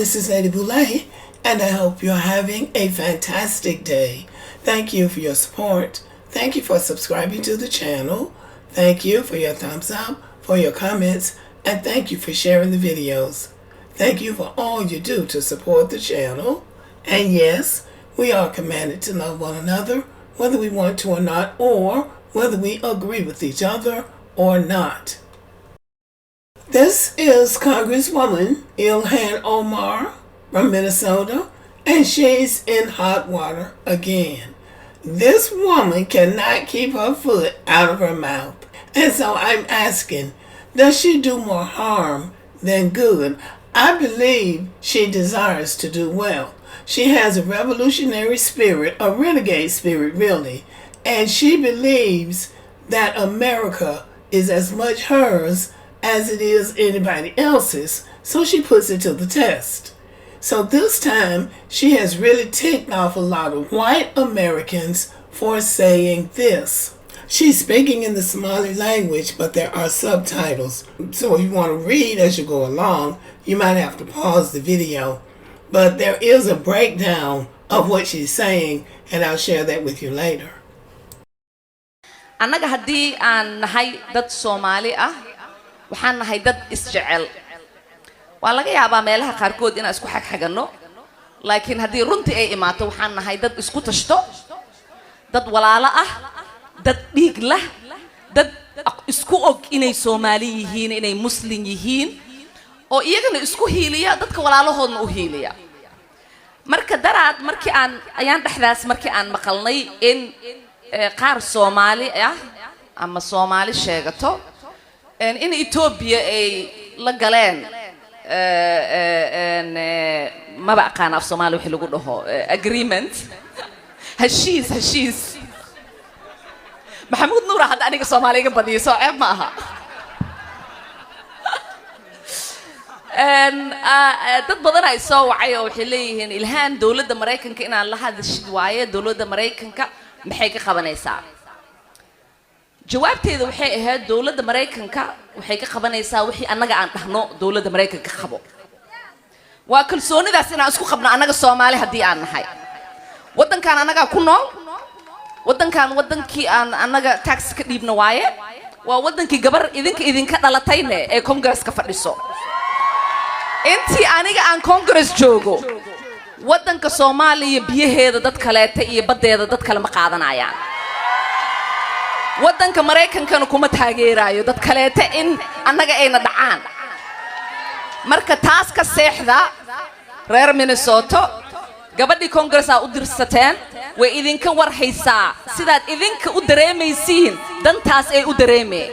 this is Lady Boulay, and I hope you're having a fantastic day. Thank you for your support. Thank you for subscribing to the channel. Thank you for your thumbs up, for your comments, and thank you for sharing the videos. Thank you for all you do to support the channel. And yes, we are commanded to love one another, whether we want to or not, or whether we agree with each other or not. This is Congresswoman Illhan Omar from Minnesota, and she's in hot water again. This woman cannot keep her foot out of her mouth. And so I'm asking, does she do more harm than good? I believe she desires to do well. She has a revolutionary spirit, a renegade spirit really, and she believes that America is as much hers as it is anybody else's, so she puts it to the test. So this time, she has really ticked off a lot of white Americans for saying this. She's speaking in the Somali language, but there are subtitles. So if you want to read as you go along, you might have to pause the video. But there is a breakdown of what she's saying, and I'll share that with you later. Annaga haddii aan nahay dad Soomaali ah, waxaan nahay dad isjecel. Waa laga yaabaa meelaha qaarkood inaan isku xagxagano, laakiin haddii runtii ay imaato waxaan nahay dad isku tashto, dad walaalo ah, dad dhiig leh, dad isku og inay Soomaali yihiin, inay Muslim yihiin, oo iyagana isku hiiliya dadka walaalahoodna u hiiliya. Marka daraad markii ayaan dhexdaas markii aan maqalnay in qaar Soomaali ah ama Soomaali sheegato in Ethiopia ay la galeen ma baqaan af Soomaali wixii lagu dhaho agreement heshiis Maxamuud Nuur hadda aniga Soomaaliga badiyo soo ceeb ma aha dad badan ay soo wacay oo waxay leeyihiin Ilhaan dawladda Mareykanka inaan la hadashid waaye dawladda Mareykanka maxay ka qabanaysaa jawaabteedu waxay ahayd dawladda Mareykanka waxay ka qabanaysaa wixii annaga aan dhahno dawladda Mareykanka qabo waa kalsoonidaas inaan isku qabno annaga Soomaali haddii aan nahay wadankan annaga ku nool wadankii aan annaga tax ka dhiibno waaye waa wadankii gabar idinka dhalatayne ee Congress ka fadhiso intii aniga aan Congress joogo wadanka Soomaaliya biyaheeda dad kaleeta iyo badeeda dad kale ma qaadanayaan wadanka Mareykankana kuma taageerayo dad kaleeta in annaga ayna dhacaan marka taas ka seexda reer Minnesota gabadhii Congress u dirsateen way idinka war haysaa sidaad idinka u dareemaysiin dantaas ay u dareemeen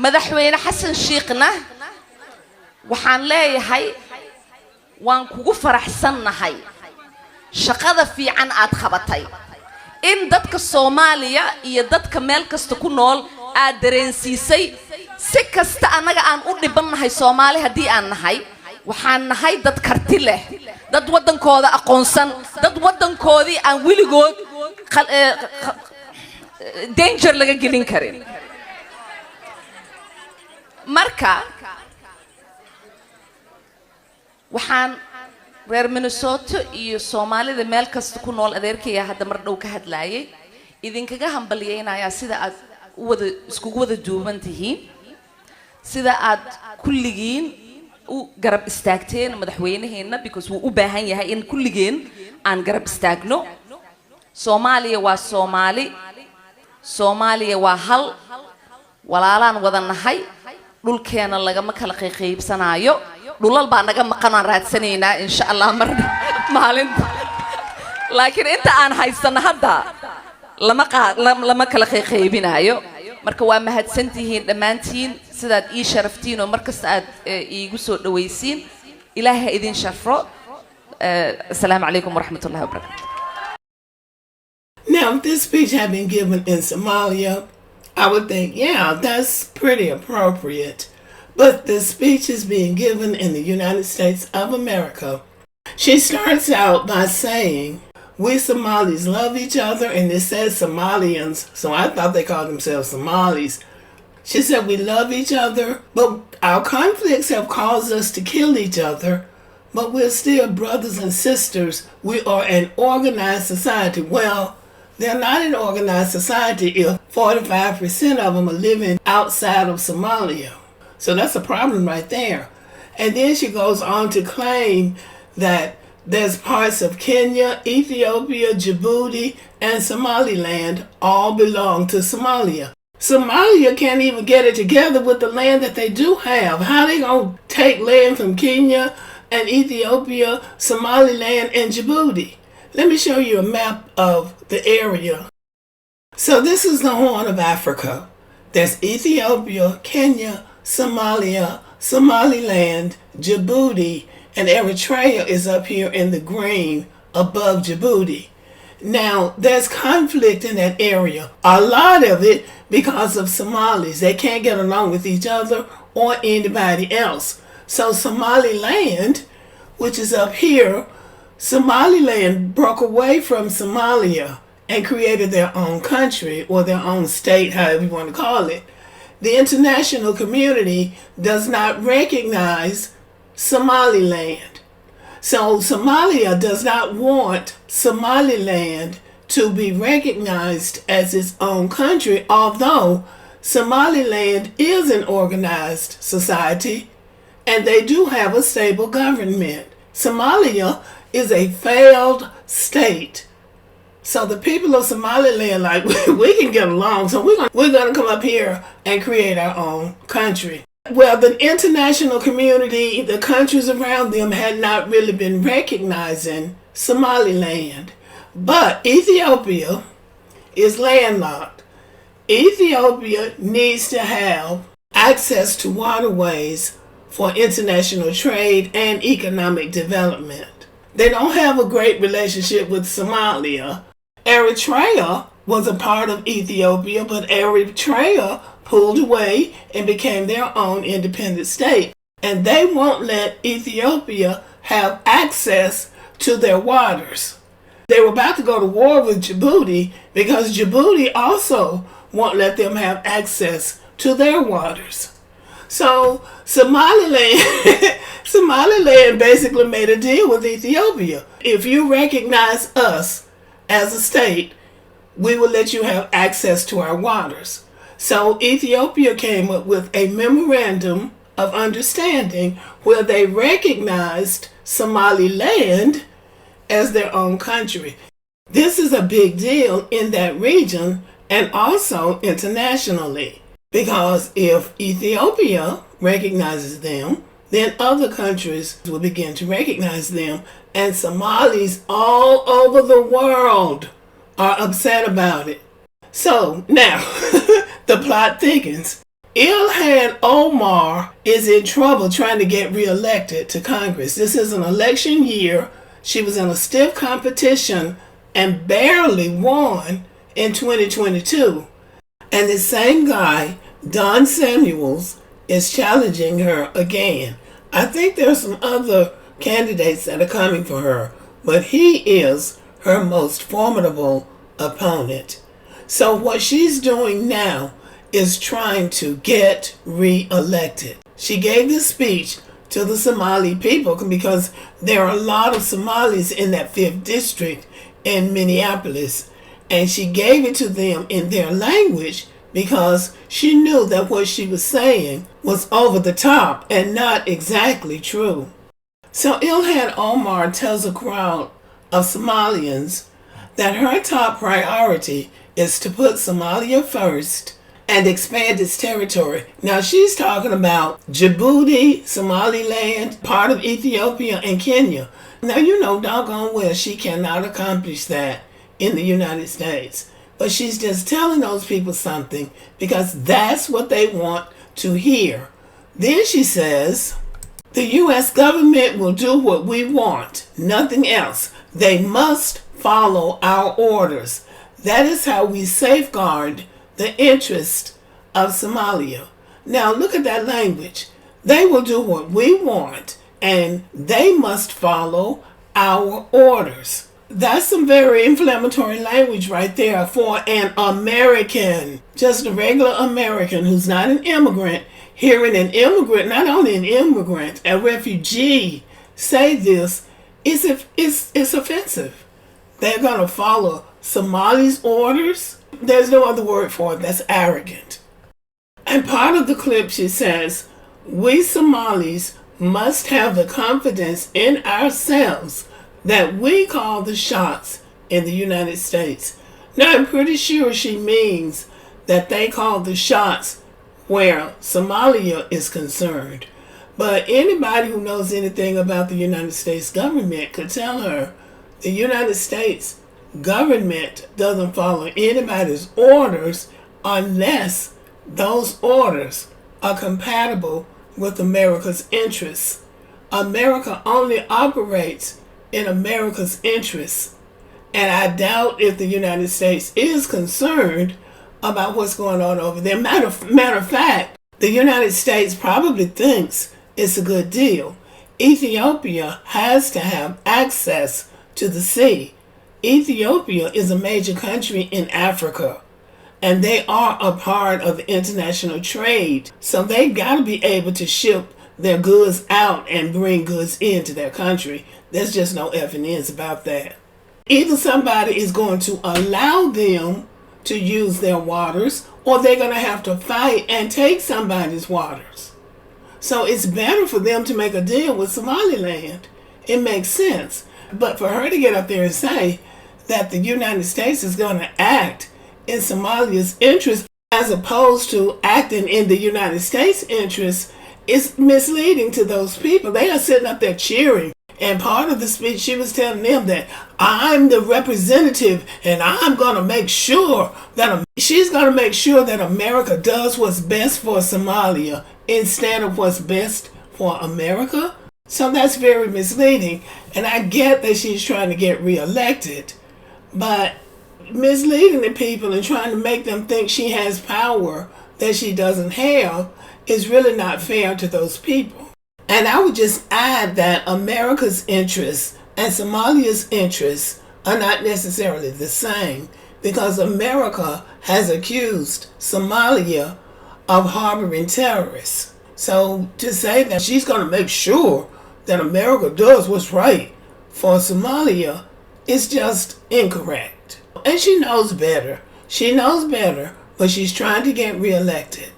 madaxweyne Xasan Sheekhna waxaan leeyahay waan kugu faraxsanahay shaqada fiican aad qabatay in dadka Soomaaliya iyo dadka meel kasta ku nool aad dareensiisay si kasta anaga aan u dhibanahay Soomaali hadii aan nahay waxaan nahay dad karti leh dad wadankooda aqoonsan dad wadankoodii aan wiligood danger laga gelin karin marka waxaan reer Minnesota iyo Soomaalida meel kasta ku nool adeerkaya hadda mar dhow ka hadlaayay idinkaga hambalyeynaya sida aad isku wada duuban tihiin sida aad kulligiin u garab istaagteen madaxweynaheena because wuu u baahan yahay in kulligeen aan garab istaagno Soomaaliya waa Soomaaliya waa hal walaalaan wada nahay dhulkeena laga ma kala qaybsanaayo dhulal baa naga maqan raadsanayna insha Allah maalinta laakiin inta aan haysan hadda lama kala qaybinayo marka waa mahadsantihiin dhamaantiin sidaad ii sharaftiin oo markasta aad iigu soo dhawaysiin ilaahay idin sharfo assalaamu alaykum wa rahmatullahi wa barakatuh. Now if this speech had been given in Somalia, I would think, yeah, that's pretty appropriate. But the speech is being given in the United States of America. She starts out by saying, we Somalis love each other, and it says Somalians, so I thought they called themselves Somalis. She said, we love each other, but our conflicts have caused us to kill each other, but we're still brothers and sisters. We are an organized society. Well, they're not an organized society if 45% of them are living outside of Somalia. So that's a problem right there. And then she goes on to claim that there's parts of Kenya, Ethiopia, Djibouti, and Somaliland all belong to Somalia. Somalia can't even get it together with the land that they do have. How they gonna take land from Kenya and Ethiopia, Somaliland, and Djibouti? Let me show you a map of the area. So this is the Horn of Africa. There's Ethiopia, Kenya, Somalia, Somaliland, Djibouti, and Eritrea is up here in the green above Djibouti. Now, there's conflict in that area. A lot of it because of Somalis. They can't get along with each other or anybody else. So Somaliland, which is up here, Somaliland broke away from Somalia and created their own country or their own state, however you want to call it. The international community does not recognize Somaliland. So Somalia does not want Somaliland to be recognized as its own country, although Somaliland is an organized society and they do have a stable government. Somalia is a failed state. So the people of Somaliland, like, we can get along, so we're gonna come up here and create our own country. Well, the international community, the countries around them had not really been recognizing Somaliland. But Ethiopia is landlocked. Ethiopia needs to have access to waterways for international trade and economic development. They don't have a great relationship with Somalia. Eritrea was a part of Ethiopia, but Eritrea pulled away and became their own independent state. And they won't let Ethiopia have access to their waters. They were about to go to war with Djibouti because Djibouti also won't let them have access to their waters. So Somaliland, Somaliland basically made a deal with Ethiopia. If you recognize us as a state, we will let you have access to our waters. So Ethiopia came up with a memorandum of understanding where they recognized Somaliland as their own country. This is a big deal in that region and also internationally, because if Ethiopia recognizes them, then other countries will begin to recognize them, and Somalis all over the world are upset about it. So now, the plot thickens. Illhan Omar is in trouble trying to get reelected to Congress. This is an election year. She was in a stiff competition and barely won in 2022. And the same guy, Don Samuels, is challenging her again. I think there's some other candidates that are coming for her, but he is her most formidable opponent. So what she's doing now is trying to get re-elected. She gave this speech to the Somali people because there are a lot of Somalis in that 5th district in Minneapolis, and she gave it to them in their language because she knew that what she was saying was over the top and not exactly true. So Illhan Omar tells a crowd of Somalians that her top priority is to put Somalia first and expand its territory. Now she's talking about Djibouti, Somaliland, part of Ethiopia, and Kenya. Now you know doggone well she cannot accomplish that in the United States. But she's just telling those people something because that's what they want to hear. Then she says, the U.S. government will do what we want, nothing else. They must follow our orders. That is how we safeguard the interest of Somalia. Now look at that language. They will do what we want and they must follow our orders. That's some very inflammatory language right there for an American, just a regular American who's not an immigrant, hearing an immigrant, not only an immigrant, a refugee, say this, it's offensive. They're going to follow Somali's orders. There's no other word for it. That's arrogant. And part of the clip, she says, we Somalis must have the confidence in ourselves that we call the shots in the United States. Now, I'm pretty sure she means that they call the shots where Somalia is concerned. But anybody who knows anything about the United States government could tell her the United States government doesn't follow anybody's orders unless those orders are compatible with America's interests. America only operates in America's interests. And I doubt if the United States is concerned about what's going on over there. Matter of fact, the United States probably thinks it's a good deal. Ethiopia has to have access to the sea. Ethiopia is a major country in Africa, and they are a part of international trade. So they got to be able to ship their goods out and bring goods into their country. There's just no ifs and ands about that. Either somebody is going to allow them to use their waters, or they're going to have to fight and take somebody's waters. So it's better for them to make a deal with Somaliland. It makes sense. But for her to get up there and say that the United States is going to act in Somalia's interest as opposed to acting in the United States' interest is misleading to those people. They are sitting up there cheering. And part of the speech, she was telling them that I'm the representative and I'm going to make sure that she's going to make sure that America does what's best for Somalia instead of what's best for America. So that's very misleading. And I get that she's trying to get reelected, but misleading the people and trying to make them think she has power that she doesn't have is really not fair to those people. And I would just add that America's interests and Somalia's interests are not necessarily the same, because America has accused Somalia of harboring terrorists. So to say that she's going to make sure that America does what's right for Somalia is just incorrect. And she knows better. She knows better, but she's trying to get reelected.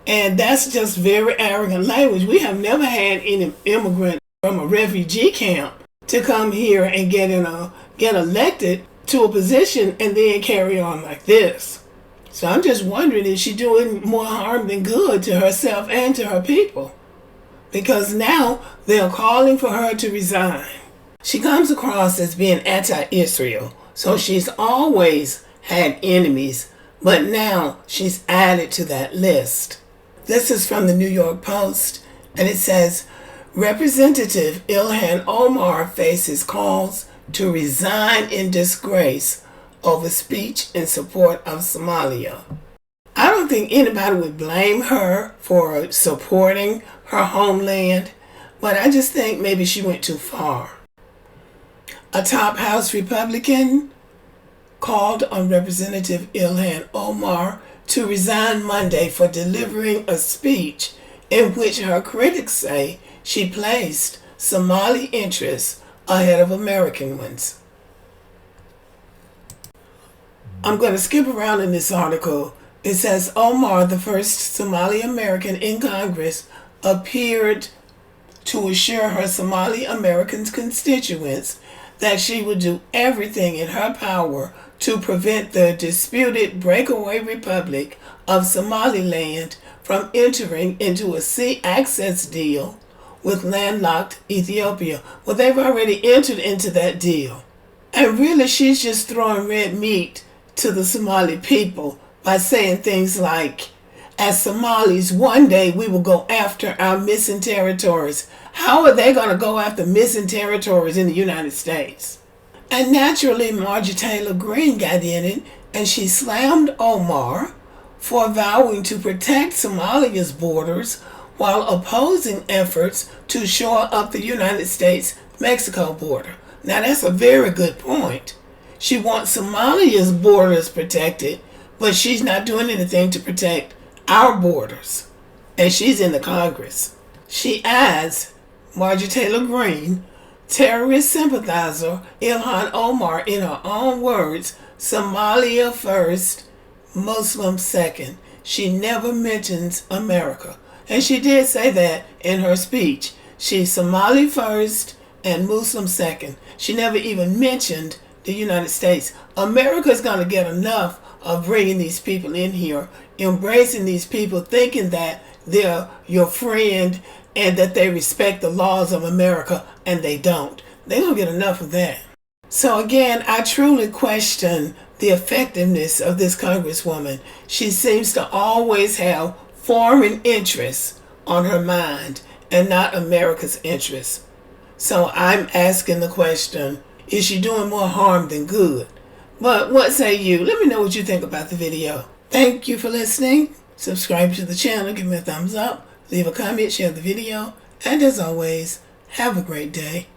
And that's just very arrogant language. We have never had any immigrant from a refugee camp to come here and get elected to a position and then carry on like this. So I'm just wondering, is she doing more harm than good to herself and to her people? Because now they're calling for her to resign. She comes across as being anti-Israel, so she's always had enemies, but now she's added to that list. This is from the New York Post, and it says, Representative Illhan Omar faces calls to resign in disgrace over speech in support of Somalia. I don't think anybody would blame her for supporting her homeland, but I just think maybe she went too far. A top House Republican called on Representative Illhan Omar to resign Monday for delivering a speech in which her critics say she placed Somali interests ahead of American ones. I'm going to skip around in this article. It says Omar, the first Somali-American in Congress, appeared to assure her Somali-American constituents that she would do everything in her power to prevent the disputed breakaway republic of Somaliland from entering into a sea access deal with landlocked Ethiopia. Well, they've already entered into that deal. And really, she's just throwing red meat to the Somali people by saying things like, as Somalis, one day we will go after our missing territories. How are they going to go after missing territories in the United States? And naturally, Marjorie Taylor Greene got in it, and she slammed Omar for vowing to protect Somalia's borders while opposing efforts to shore up the United States-Mexico border. Now that's a very good point. She wants Somalia's borders protected, but she's not doing anything to protect our borders. And she's in the Congress. She adds, Marjorie Taylor Greene, terrorist sympathizer Illhan Omar, in her own words, Somalia first, Muslim second. She never mentions America. And she did say that in her speech. She's Somali first and Muslim second. She never even mentioned the United States. America's going to get enough of bringing these people in here, embracing these people, thinking that they're your friend and that they respect the laws of America, and they don't. They're going to get enough of that. So again, I truly question the effectiveness of this Congresswoman. She seems to always have foreign interests on her mind and not America's interests. So I'm asking the question, is she doing more harm than good? But what say you? Let me know what you think about the video. Thank you for listening. Subscribe to the channel, give me a thumbs up, leave a comment, share the video, and as always, have a great day.